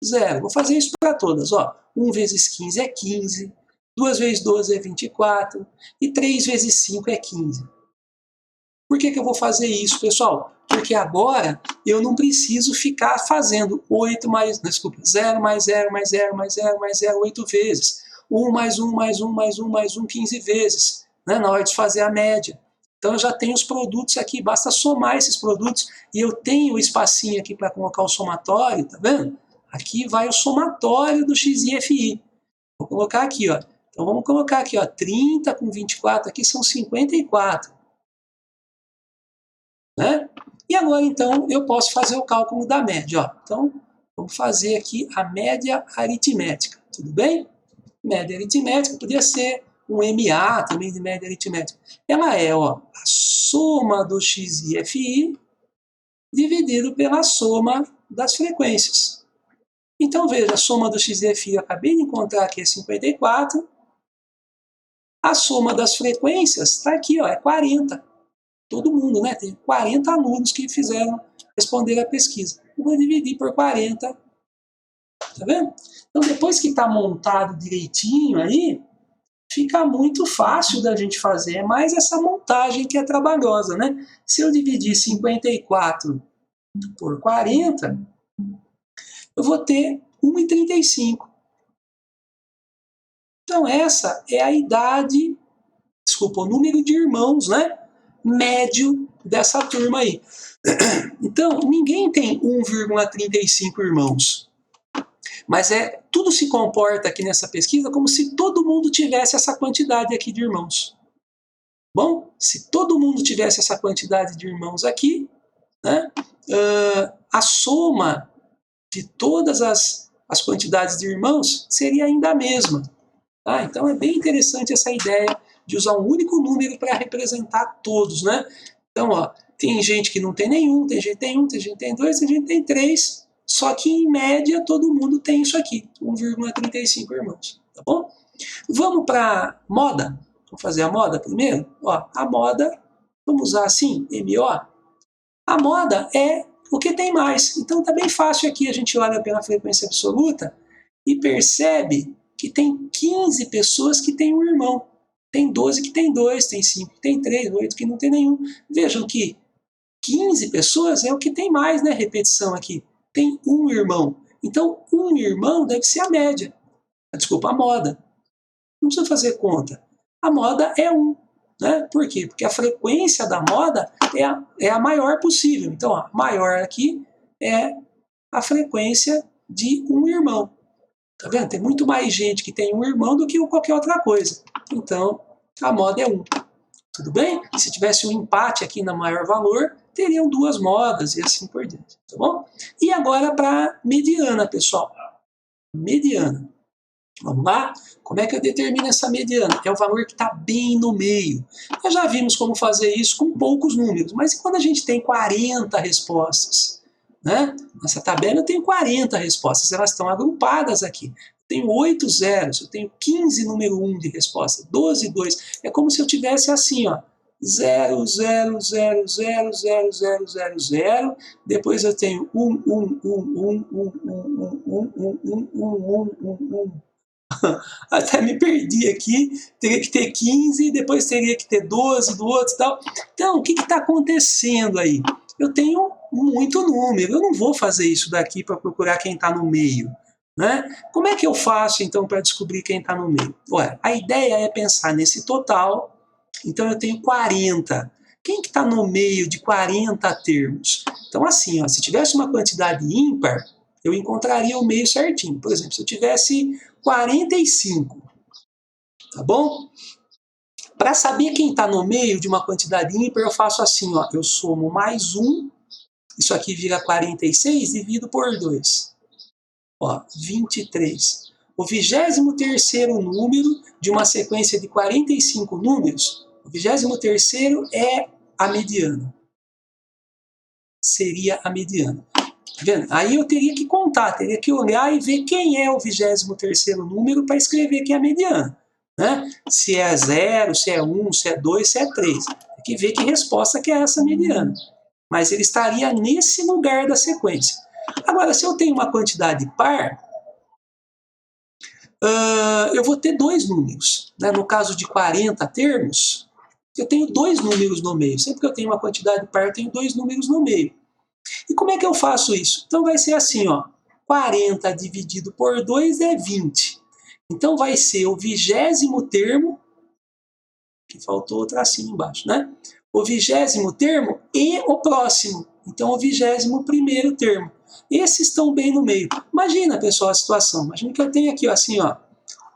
0. Vou fazer isso para todas, ó. 1 vezes 15 é 15, 2 vezes 12 é 24 e 3 vezes 5 é 15. Por que eu vou fazer isso, pessoal? Porque agora eu não preciso ficar fazendo 0 mais 0, mais 0, mais 0, mais 0, mais 0, 8 vezes. 1 mais 1, mais 1, mais 1, mais 1, 15 vezes. né, na hora de fazer a média. Então eu já tenho os produtos aqui, basta somar esses produtos e eu tenho o espacinho aqui para colocar o somatório, tá vendo? Aqui vai o somatório do x e FI. Vou colocar aqui, ó. Então vamos colocar aqui, ó, 30 com 24 aqui são 54. Né? E agora então eu posso fazer o cálculo da média, ó. Então vamos fazer aqui a média aritmética, tudo bem? Média aritmética podia ser um MA também de média aritmética. Ela é, ó, a soma do x e FI dividido pela soma das frequências. Então veja, a soma do x e FI eu acabei de encontrar aqui é 54. A soma das frequências está aqui, ó, é 40. Todo mundo, né? Tem 40 alunos que fizeram responder a pesquisa. Eu vou dividir por 40. Tá vendo? Então, depois que está montado direitinho aí, fica muito fácil da gente fazer. É mais essa montagem que é trabalhosa, né? Se eu dividir 54 por 40, eu vou ter 1,35. Então, essa é a idade, desculpa, o número de irmãos, né? Médio dessa turma aí. Então, ninguém tem 1,35 irmãos. Mas tudo se comporta aqui nessa pesquisa como se todo mundo tivesse essa quantidade aqui de irmãos. Bom, se todo mundo tivesse essa quantidade de irmãos aqui, né, a soma de todas as quantidades de irmãos seria ainda a mesma. Tá? Então é bem interessante essa ideia de usar um único número para representar todos. Né? Então, ó, tem gente que não tem nenhum, tem gente que tem um, tem gente que tem dois, tem gente que tem três. Só que, em média, todo mundo tem isso aqui, 1,35 irmãos, tá bom? Vamos para moda? Vamos fazer a moda primeiro? Ó, a moda, vamos usar assim, MO. A moda é o que tem mais. Então, tá bem fácil aqui, a gente olha pela frequência absoluta e percebe que tem 15 pessoas que têm um irmão. Tem 12 que tem dois, tem 5 que tem 3, 8 que não tem nenhum. Vejam que 15 pessoas é o que tem mais, né? Repetição aqui. Tem um irmão. Então, um irmão deve ser a média. Desculpa, a moda. Não precisa fazer conta. A moda é 1. Né? Por quê? Porque a frequência da moda é a maior possível. Então, ó, maior aqui é a frequência de um irmão. Tá vendo? Tem muito mais gente que tem um irmão do que qualquer outra coisa. Então, a moda é 1. Tudo bem? Se tivesse um empate aqui na maior valor, teriam duas modas e assim por diante, tá bom? E agora para mediana, pessoal. Mediana. Vamos lá? Como é que eu determino essa mediana? É o valor que está bem no meio. Nós já vimos como fazer isso com poucos números, mas e quando a gente tem 40 respostas? Né? Nessa tabela eu tenho 40 respostas, elas estão agrupadas aqui. Eu tenho 8 zeros, eu tenho 15 número 1 de resposta, 12, 2. É como se eu tivesse assim, ó, 0, 0, 0, 0, 0, 0, 0, 0. Depois eu tenho 1, 1, 1, 1, 1, 1, 1, 1, 1, 1, 1, 1. Até me perdi aqui, teria que ter 15, depois teria que ter 12 do outro e tal. Então, o que está acontecendo aí? Eu tenho muito número, eu não vou fazer isso daqui para procurar quem está no meio. Né? Como é que eu faço, então, para descobrir quem está no meio? Olha, a ideia é pensar nesse total, então eu tenho 40. Quem que está no meio de 40 termos? Então, assim, ó, se tivesse uma quantidade ímpar, eu encontraria o meio certinho. Por exemplo, se eu tivesse 45, tá bom? Para saber quem está no meio de uma quantidade ímpar, eu faço assim, ó, eu somo mais 1, isso aqui vira 46, divido por 2. Ó, 23. O 23º número de uma sequência de 45 números, o 23º é a mediana. Seria a mediana. Tá vendo? Aí eu teria que contar, teria que olhar e ver quem é o 23º número para escrever que é a mediana. Né? Se é 0, se é 1, se é 2, se é 3. Tem que ver que resposta que é essa mediana. Mas ele estaria nesse lugar da sequência. Agora, se eu tenho uma quantidade par, eu vou ter dois números. Né? No caso de 40 termos, eu tenho dois números no meio. Sempre que eu tenho uma quantidade par, eu tenho dois números no meio. E como é que eu faço isso? Então vai ser assim, ó, 40 dividido por 2 é 20. Então vai ser o 20º termo que faltou o tracinho embaixo, né? O 20º termo e o próximo. Então, o 21º termo. Esses estão bem no meio. Imagina, pessoal, a situação. Imagina que eu tenho aqui, ó, assim, ó.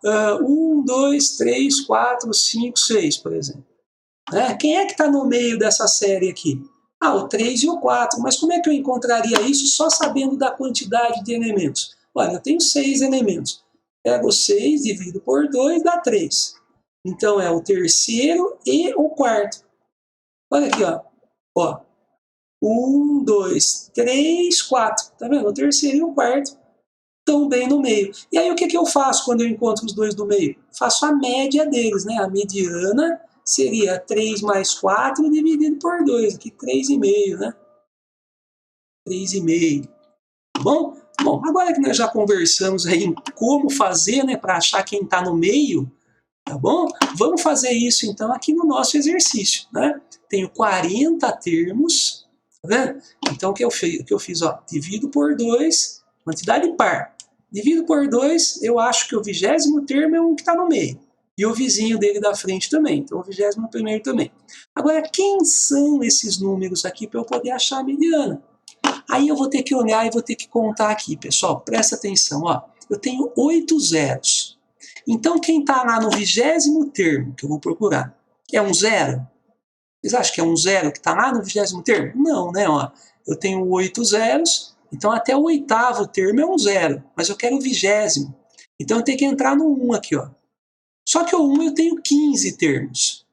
1, 2, 3, 4, 5, 6, por exemplo. Né? Quem é que está no meio dessa série aqui? O 3 e o 4. Mas como é que eu encontraria isso só sabendo da quantidade de elementos? Olha, eu tenho 6 elementos. Pego 6, divido por 2, dá 3. Então, é o terceiro e o quarto. Olha aqui, ó. 1, 2, 3, 4. Tá vendo? O terceiro e o quarto estão bem no meio. E aí o que eu faço quando eu encontro os dois do meio? Faço a média deles, né? A mediana seria 3 mais 4 dividido por 2. Aqui 3,5, né? 3,5. Bom? Bom, agora que nós já conversamos aí em como fazer, né, para achar quem está no meio, tá bom? Vamos fazer isso então aqui no nosso exercício, né? Tenho 40 termos, tá vendo? Então o que eu fiz, ó, divido por 2, quantidade par. Divido por 2, eu acho que o 20º termo é um que está no meio. E o vizinho dele da frente também, então o 21º também. Agora, quem são esses números aqui para eu poder achar a mediana? Aí eu vou ter que olhar e vou ter que contar aqui, pessoal. Presta atenção, ó. Eu tenho 8 zeros. Então, quem está lá no 20º termo, que eu vou procurar, é um zero? Vocês acham que é um zero que está lá no 20º termo? Não, né? Ó, eu tenho 8 zeros, então até o 8º termo é um zero, mas eu quero o 20º. Então eu tenho que entrar no 1 aqui, ó. Só que o 1 eu tenho 15 termos.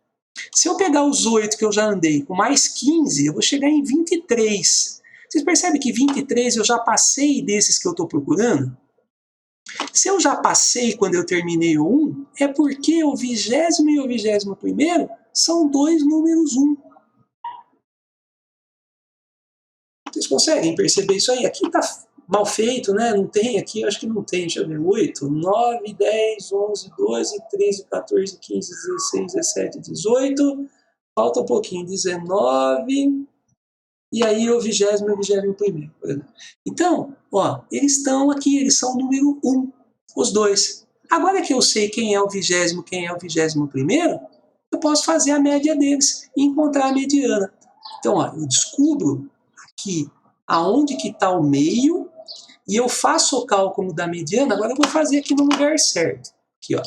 Se eu pegar os 8 que eu já andei com mais 15, eu vou chegar em 23. Vocês percebem que 23 eu já passei desses que eu estou procurando? Se eu já passei quando eu terminei o 1, é porque o 20º e o 21º são dois números 1. Vocês conseguem perceber isso aí? Aqui está mal feito, né? Não tem aqui, eu acho que não tem. Deixa eu ver. 8, 9, 10, 11, 12, 13, 14, 15, 16, 17, 18. Falta um pouquinho. 19. E aí o 20º e o 21º. Então, ó, eles estão aqui, eles são o número 1, os dois. Agora que eu sei quem é o 20º, quem é o 21º, eu posso fazer a média deles e encontrar a mediana. Então, ó, eu descubro aqui aonde que está o meio e eu faço o cálculo da mediana. Agora eu vou fazer aqui no lugar certo. Aqui, ó.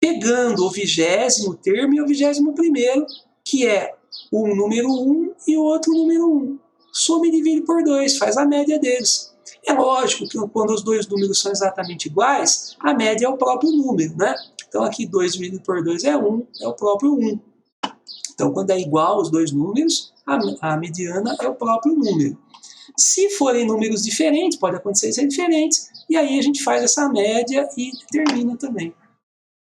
Pegando o 20º termo e o 21º, que é um número 1 e o outro número 1. Soma e divide por 2, faz a média deles. É lógico que quando os dois números são exatamente iguais, a média é o próprio número, né? Então aqui 2 dividido por 2 é 1, é o próprio 1. Então quando é igual os dois números, a mediana é o próprio número. Se forem números diferentes, pode acontecer ser diferentes, e aí a gente faz essa média e determina também.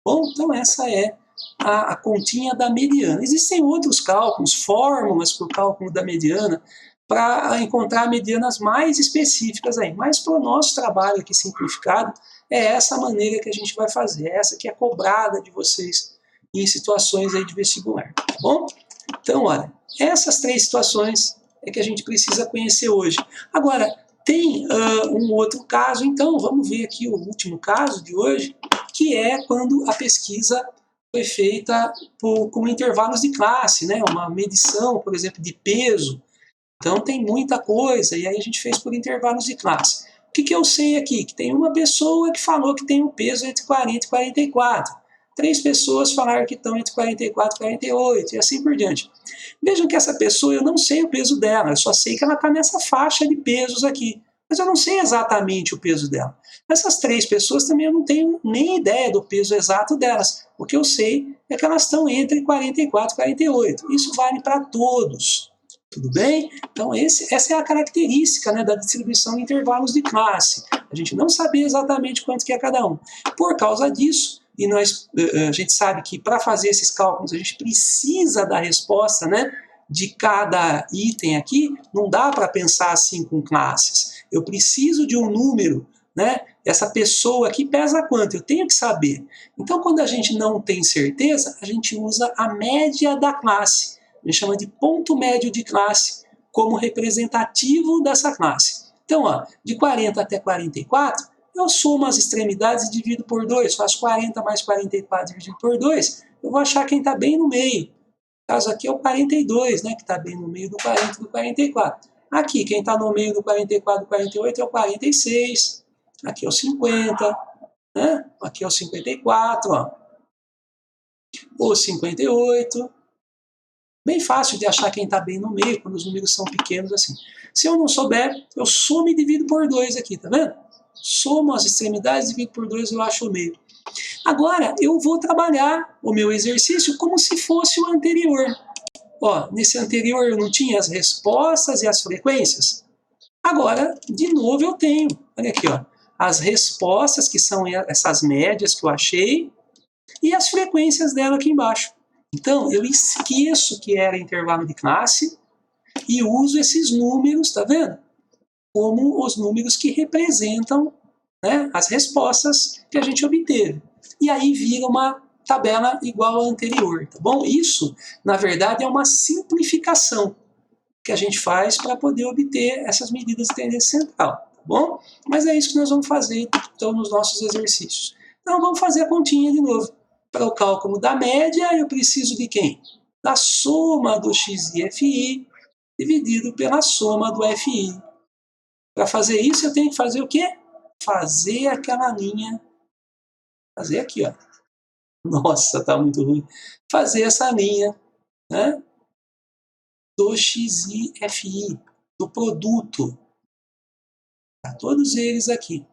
Bom, então essa é a continha da mediana. Existem outros cálculos, fórmulas para o cálculo da mediana, para encontrar medianas mais específicas aí. Mas para o nosso trabalho aqui simplificado, é essa maneira que a gente vai fazer, essa que é cobrada de vocês em situações aí de vestibular, tá bom? Então, olha, essas 3 situações é que a gente precisa conhecer hoje. Agora, tem um outro caso, então, vamos ver aqui o último caso de hoje, que é quando a pesquisa foi feita com intervalos de classe, né? Uma medição, por exemplo, de peso. Então tem muita coisa, e aí a gente fez por intervalos de classe. O que eu sei aqui? Que tem uma pessoa que falou que tem um peso entre 40 e 44. 3 pessoas falaram que estão entre 44 e 48, e assim por diante. Vejam que essa pessoa, eu não sei o peso dela, eu só sei que ela está nessa faixa de pesos aqui. Mas eu não sei exatamente o peso dela. Essas 3 pessoas também eu não tenho nem ideia do peso exato delas. O que eu sei é que elas estão entre 44 e 48. Isso vale para todos. Tudo bem? Então essa é a característica, né, da distribuição em intervalos de classe. A gente não saber exatamente quanto que é cada um. Por causa disso, e a gente sabe que para fazer esses cálculos a gente precisa da resposta, né, de cada item aqui, não dá para pensar assim com classes. Eu preciso de um número, né? Essa pessoa aqui pesa quanto? Eu tenho que saber. Então, quando a gente não tem certeza, a gente usa a média da classe. A gente chama de ponto médio de classe como representativo dessa classe. Então, ó, de 40 até 44, eu somo as extremidades e divido por 2. Faço 40 mais 44 dividido por 2, eu vou achar quem está bem no meio. No caso aqui é o 42, né, que está bem no meio do 40 e do 44. Aqui, quem está no meio do 44 e do 48 é o 46. Aqui é o 50. Né? Aqui é o 54. Ó. O 58. Bem fácil de achar quem está bem no meio, quando os números são pequenos assim. Se eu não souber, eu somo e divido por 2 aqui, tá vendo? Somo as extremidades, divido por 2 e eu acho o meio. Agora, eu vou trabalhar o meu exercício como se fosse o anterior. Ó, nesse anterior eu não tinha as respostas e as frequências. Agora, de novo, eu tenho. Olha aqui, ó, as respostas, que são essas médias que eu achei, e as frequências dela aqui embaixo. Então, eu esqueço que era intervalo de classe e uso esses números, tá vendo? Como os números que representam, né, as respostas que a gente obteve. E aí vira uma tabela igual à anterior, tá bom? Isso, na verdade, é uma simplificação que a gente faz para poder obter essas medidas de tendência central, tá bom? Mas é isso que nós vamos fazer, então, nos nossos exercícios. Então, vamos fazer a continha de novo. Para o cálculo da média, eu preciso de quem? Da soma do xi fi dividido pela soma do fi. Para fazer isso, eu tenho que fazer o quê? Fazer aquela linha. Fazer aqui, ó. Nossa, tá muito ruim. Fazer essa linha, né? Do xi fi, do produto. Tá, todos eles aqui.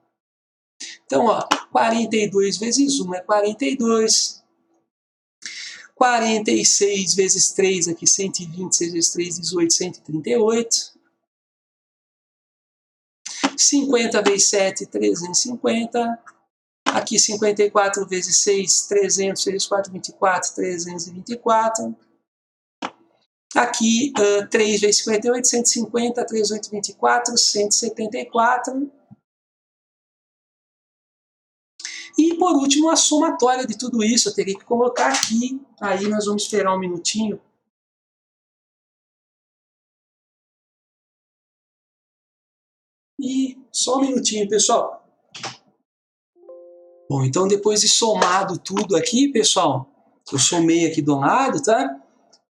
Então, ó, 42 vezes 1 é 42. 46 vezes 3 aqui, 120, 6 vezes 3, 18, 138. 50 vezes 7, 350. Aqui 54 vezes 6, 300, 6 vezes 4, 24, 324. Aqui 3 vezes 58, 150, 3, 8, 24, 174. E por último, a somatória de tudo isso, eu teria que colocar aqui. Aí nós vamos esperar um minutinho. E só um minutinho, pessoal. Bom, então depois de somado tudo aqui, pessoal, eu somei aqui do lado, tá?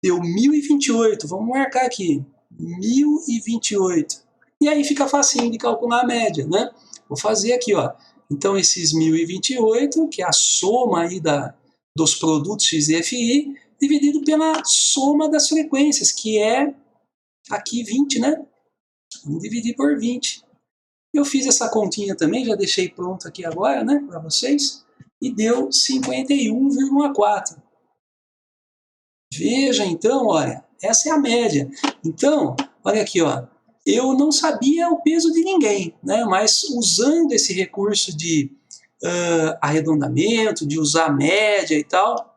Deu 1028, vamos marcar aqui, 1028. E aí fica facinho de calcular a média, né? Vou fazer aqui, ó. Então esses 1028, que é a soma aí dos produtos XFI, dividido pela soma das frequências, que é aqui 20, né? Vamos dividir por 20. Eu fiz essa continha também, já deixei pronto aqui agora, né, para vocês, e deu 51,4. Veja, então, olha, essa é a média. Então, olha aqui, ó, eu não sabia o peso de ninguém, né, mas usando esse recurso de arredondamento, de usar a média e tal,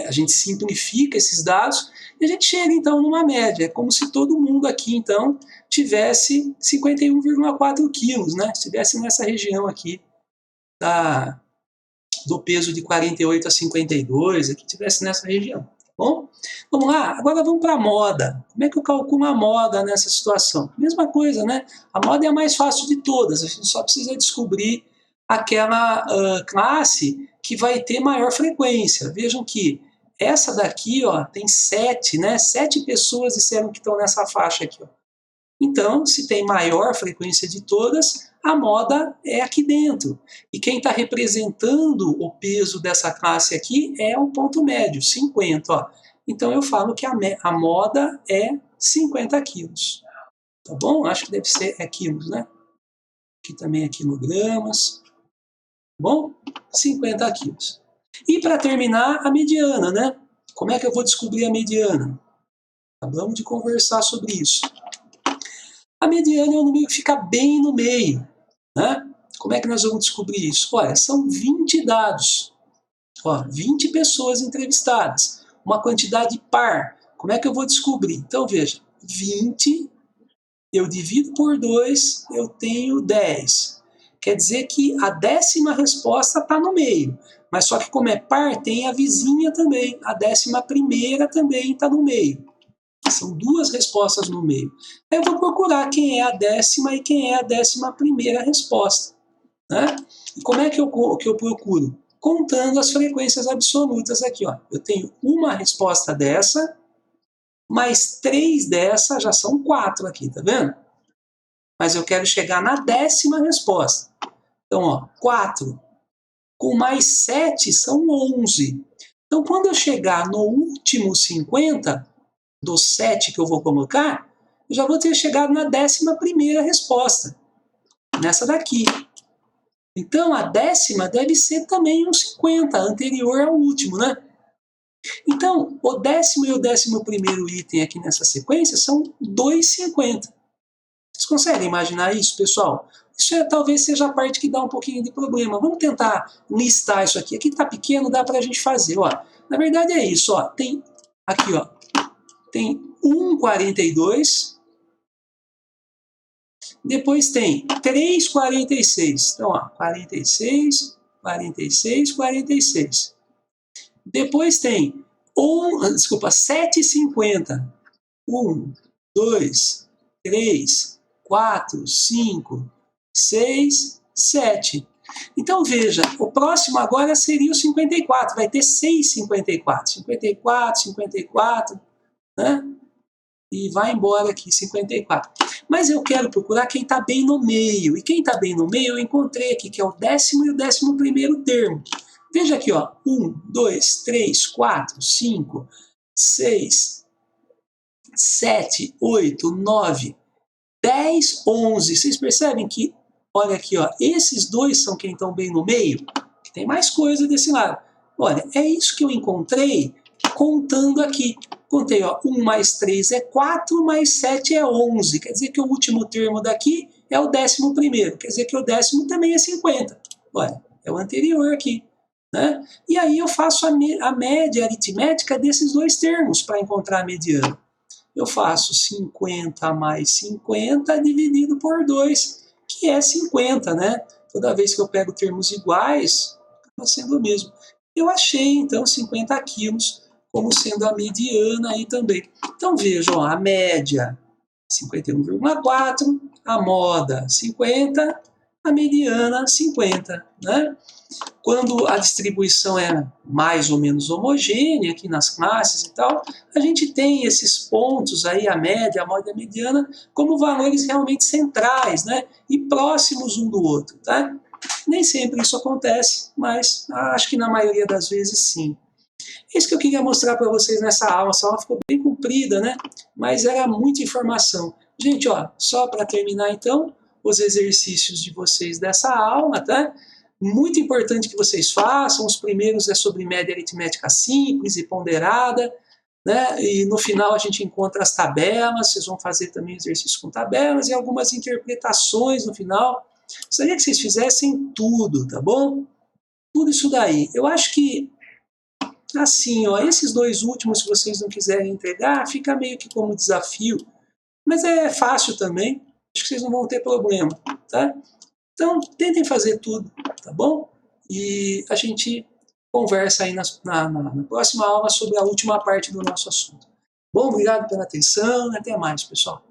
a gente simplifica esses dados e a gente chega, então, numa média. É como se todo mundo aqui, então, tivesse 51,4 quilos, né? Estivesse nessa região aqui do peso de 48 a 52, aqui tivesse nessa região. Tá bom? Vamos lá, agora vamos para a moda. Como é que eu calculo a moda nessa situação? Mesma coisa, né? A moda é a mais fácil de todas, a gente só precisa descobrir aquela classe que vai ter maior frequência. Vejam que essa daqui, ó, tem 7, né? 7 pessoas disseram que estão nessa faixa aqui, ó. Então, se tem maior frequência de todas, a moda é aqui dentro. E quem está representando o peso dessa classe aqui é o ponto médio, 50. Ó. Então, eu falo que a moda é 50 quilos. Tá bom? Acho que deve ser quilos, né? Aqui também é quilogramas. Tá bom? 50 quilos. E para terminar, a mediana, né? Como é que eu vou descobrir a mediana? Acabamos de conversar sobre isso. A mediana é um número que fica bem no meio, né? Como é que nós vamos descobrir isso? Olha, são 20 dados, ó, 20 pessoas entrevistadas, uma quantidade par. Como é que eu vou descobrir? Então, veja, 20, eu divido por 2, eu tenho 10. Quer dizer que a 10ª resposta está no meio, mas só que como é par, tem a vizinha também, a 11ª também está no meio. São 2 respostas no meio. Aí eu vou procurar quem é a 10ª e quem é a 11ª resposta. Né? E como é que eu procuro? contando as frequências absolutas aqui, ó. Eu tenho uma resposta dessa, mais 3 dessa, já são 4 aqui, tá vendo? Mas eu quero chegar na 10ª resposta. Então, ó, 4 com mais 7 são 11. Então, quando eu chegar no último 50, dos 7 que eu vou colocar, eu já vou ter chegado na 11ª resposta, nessa daqui. Então, a 10ª deve ser também um 50, anterior ao último, né? Então, o 10º e o 11º item aqui nessa sequência são 2,50. Vocês conseguem imaginar isso, pessoal? Isso talvez seja a parte que dá um pouquinho de problema. Vamos tentar listar isso aqui. Aqui está pequeno, dá para a gente fazer. Ó. Na verdade é isso. Ó. Tem aqui, ó, tem 1,42. Depois tem 3,46. Então, ó, 46, 46, 46. Depois tem 7,50. 1, 2, 3, 4, 5, 6, 7. Então, veja, o próximo agora seria o 54. Vai ter 6,54. 54, 54, né? E vai embora aqui, 54. Mas eu quero procurar quem está bem no meio. E quem está bem no meio eu encontrei aqui, que é o 10º e o 11º termo. Veja aqui, ó. 1, 2, 3, 4, 5, 6, 7, 8, 9, 10, 11. Vocês percebem que, olha aqui, ó, esses dois são quem estão bem no meio? Tem mais coisa desse lado. Olha, é isso que eu encontrei contando aqui. Contei, ó, 1 mais 3 é 4, mais 7 é 11. Quer dizer que o último termo daqui é o 11º. Quer dizer que o 10º também é 50. Olha, é o anterior aqui. Né? E aí eu faço a média aritmética desses dois termos para encontrar a mediana. Eu faço 50 mais 50 dividido por 2, que é 50, né? Toda vez que eu pego termos iguais, acaba sendo o mesmo. Eu achei, então, 50 quilos como sendo a mediana aí também. Então, vejam, a média, 51,4, a moda, 50, a mediana, 50, né? Quando a distribuição é mais ou menos homogênea aqui nas classes e tal, a gente tem esses pontos aí, a média, a moda e a mediana, como valores realmente centrais, né? E próximos um do outro, tá? Nem sempre isso acontece, mas acho que na maioria das vezes sim. Isso que eu queria mostrar para vocês nessa aula. Essa aula ficou bem comprida, né? Mas era muita informação. Gente, ó, só para terminar então, os exercícios de vocês dessa aula, tá? Muito importante que vocês façam. Os primeiros é sobre média aritmética simples e ponderada, né? E no final a gente encontra as tabelas. Vocês vão fazer também exercícios com tabelas e algumas interpretações no final. Gostaria que vocês fizessem tudo, tá bom? Tudo isso daí. Eu acho que, assim, ó, esses dois últimos, se vocês não quiserem entregar, fica meio que como desafio. Mas é fácil também. Acho que vocês não vão ter problema, tá? Então, tentem fazer tudo, tá bom? E a gente conversa aí na próxima aula sobre a última parte do nosso assunto. Bom, obrigado pela atenção e até mais, pessoal.